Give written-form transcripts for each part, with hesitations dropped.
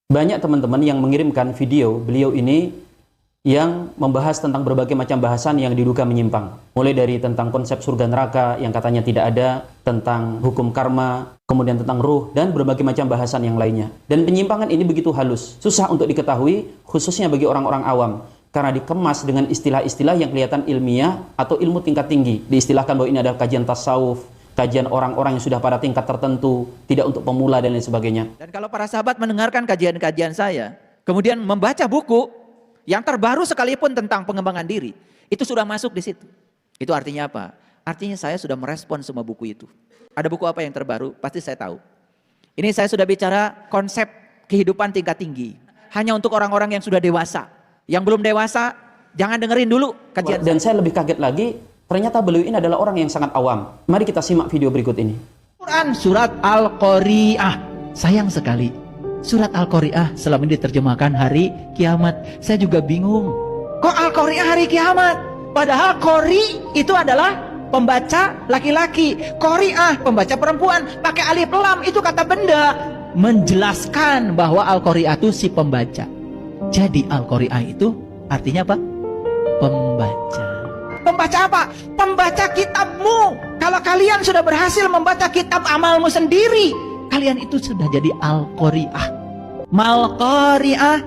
Banyak teman-teman yang mengirimkan video beliau ini yang membahas tentang berbagai macam bahasan yang diduga menyimpang. Mulai dari tentang konsep surga neraka yang katanya tidak ada, tentang hukum karma, kemudian tentang ruh, dan berbagai macam bahasan yang lainnya. Dan penyimpangan ini begitu halus, susah untuk diketahui, khususnya bagi orang-orang awam. Karena dikemas dengan istilah-istilah yang kelihatan ilmiah atau ilmu tingkat tinggi. Diistilahkan bahwa ini adalah kajian tasawuf, kajian orang-orang yang sudah pada tingkat tertentu, tidak untuk pemula dan lain sebagainya. Dan kalau para sahabat mendengarkan kajian-kajian saya, kemudian membaca buku yang terbaru sekalipun tentang pengembangan diri, itu sudah masuk di situ. Itu artinya apa? Artinya saya sudah merespon semua buku itu. Ada buku apa yang terbaru? Pasti saya tahu. Ini saya sudah bicara konsep kehidupan tingkat tinggi. Hanya untuk orang-orang yang sudah dewasa. Yang belum dewasa, jangan dengerin dulu kajian. Dan saya lebih kaget lagi, ternyata beliau ini adalah orang yang sangat awam. Mari kita simak video berikut ini. Quran surat Al-Qari'ah. Sayang sekali, surat Al-Qari'ah selama ini diterjemahkan hari kiamat. Saya juga bingung. Kok Al-Qari'ah hari kiamat? Padahal Qari itu adalah pembaca laki-laki. Qari'ah pembaca perempuan. Pakai alif lam itu kata benda. Menjelaskan bahwa Al-Qari'ah itu si pembaca. Jadi Al-Qari'ah itu artinya apa? Pembaca. Pembaca apa? Pembaca kitabmu. Kalau kalian sudah berhasil membaca kitab amalmu sendiri, kalian itu sudah jadi Al-Qari'ah. Mal-Qari'ah,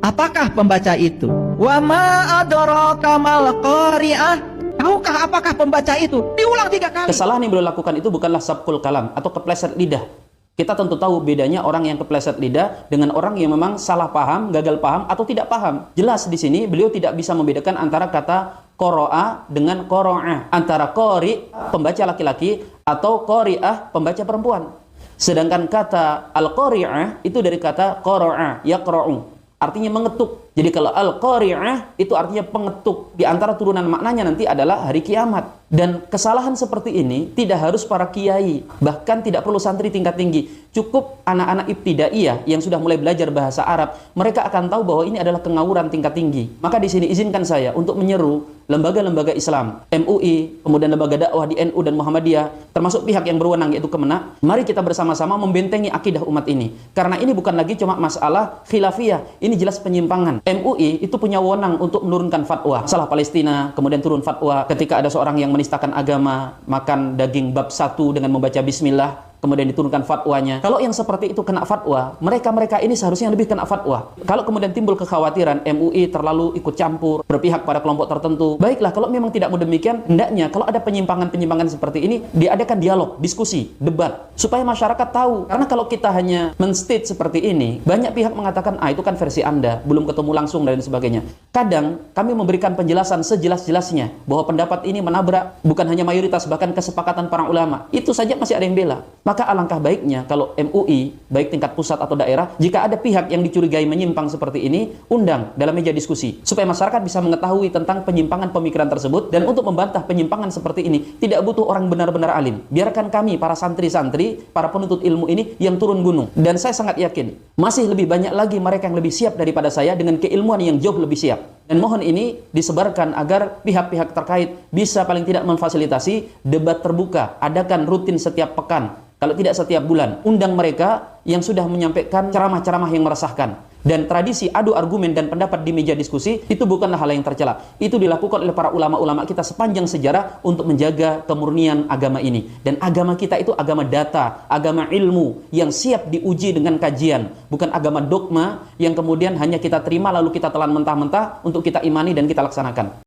apakah pembaca itu? Wa ma adraka mal-Qari'ah. Tahukah apakah pembaca itu? Diulang 3 kali. Kesalahan yang beliau lakukan itu bukanlah sabkul kalam atau kepleset lidah. Kita tentu tahu bedanya orang yang kepleset lidah dengan orang yang memang salah paham, gagal paham, atau tidak paham. Jelas di sini beliau tidak bisa membedakan antara kata qoro'a dengan qoro'ah. Antara qori, pembaca laki-laki, atau qori'ah, pembaca perempuan. Sedangkan kata al-qori'ah itu dari kata qoro'a, yaqro'u. Artinya mengetuk. Jadi kalau al-qari'ah itu artinya pengetuk. Di antara turunan maknanya nanti adalah hari kiamat. Dan kesalahan seperti ini tidak harus para kiai, bahkan tidak perlu santri tingkat tinggi. Cukup anak-anak ibtidaiyah yang sudah mulai belajar bahasa Arab, mereka akan tahu bahwa ini adalah kengawuran tingkat tinggi. Maka di sini izinkan saya untuk menyeru lembaga-lembaga Islam, MUI, kemudian lembaga dakwah di NU dan Muhammadiyah, termasuk pihak yang berwenang yaitu Kemenak. Mari kita bersama-sama membentengi akidah umat ini. Karena ini bukan lagi cuma masalah khilafiyah, ini jelas penyimpangan. MUI itu punya wewenang untuk menurunkan fatwa. Masalah Palestina, kemudian turun fatwa ketika ada seorang yang menistakan agama, makan daging bab 1 dengan membaca bismillah, kemudian diturunkan fatwanya. Kalau yang seperti itu kena fatwa, mereka ini seharusnya lebih kena fatwa. Kalau kemudian timbul kekhawatiran MUI terlalu ikut campur, berpihak pada kelompok tertentu, baiklah, kalau memang tidak mau demikian, hendaknya kalau ada penyimpangan-penyimpangan seperti ini, diadakan dialog, diskusi, debat, supaya masyarakat tahu. Karena kalau kita hanya men-state seperti ini, banyak pihak mengatakan, itu kan versi Anda, belum ketemu langsung dan sebagainya. Kadang kami memberikan penjelasan sejelas-jelasnya bahwa pendapat ini menabrak bukan hanya mayoritas, bahkan kesepakatan para ulama. Itu saja masih ada yang bela. Maka alangkah baiknya kalau MUI, baik tingkat pusat atau daerah, jika ada pihak yang dicurigai menyimpang seperti ini, undang dalam meja diskusi, supaya masyarakat bisa mengetahui tentang penyimpangan pemikiran tersebut. Dan untuk membantah penyimpangan seperti ini, tidak butuh orang benar-benar alim. Biarkan kami, para santri-santri, para penuntut ilmu ini yang turun gunung. Dan saya sangat yakin, masih lebih banyak lagi mereka yang lebih siap daripada saya dengan keilmuan yang jauh lebih siap. Dan mohon ini disebarkan agar pihak-pihak terkait bisa paling tidak memfasilitasi debat terbuka, adakan rutin setiap pekan, kalau tidak setiap bulan. Undang mereka yang sudah menyampaikan ceramah-ceramah yang meresahkan. Dan tradisi adu argumen dan pendapat di meja diskusi itu bukanlah hal yang tercela. Itu dilakukan oleh para ulama-ulama kita sepanjang sejarah untuk menjaga kemurnian agama ini. Dan agama kita itu agama data, agama ilmu yang siap diuji dengan kajian. Bukan agama dogma yang kemudian hanya kita terima lalu kita telan mentah-mentah untuk kita imani dan kita laksanakan.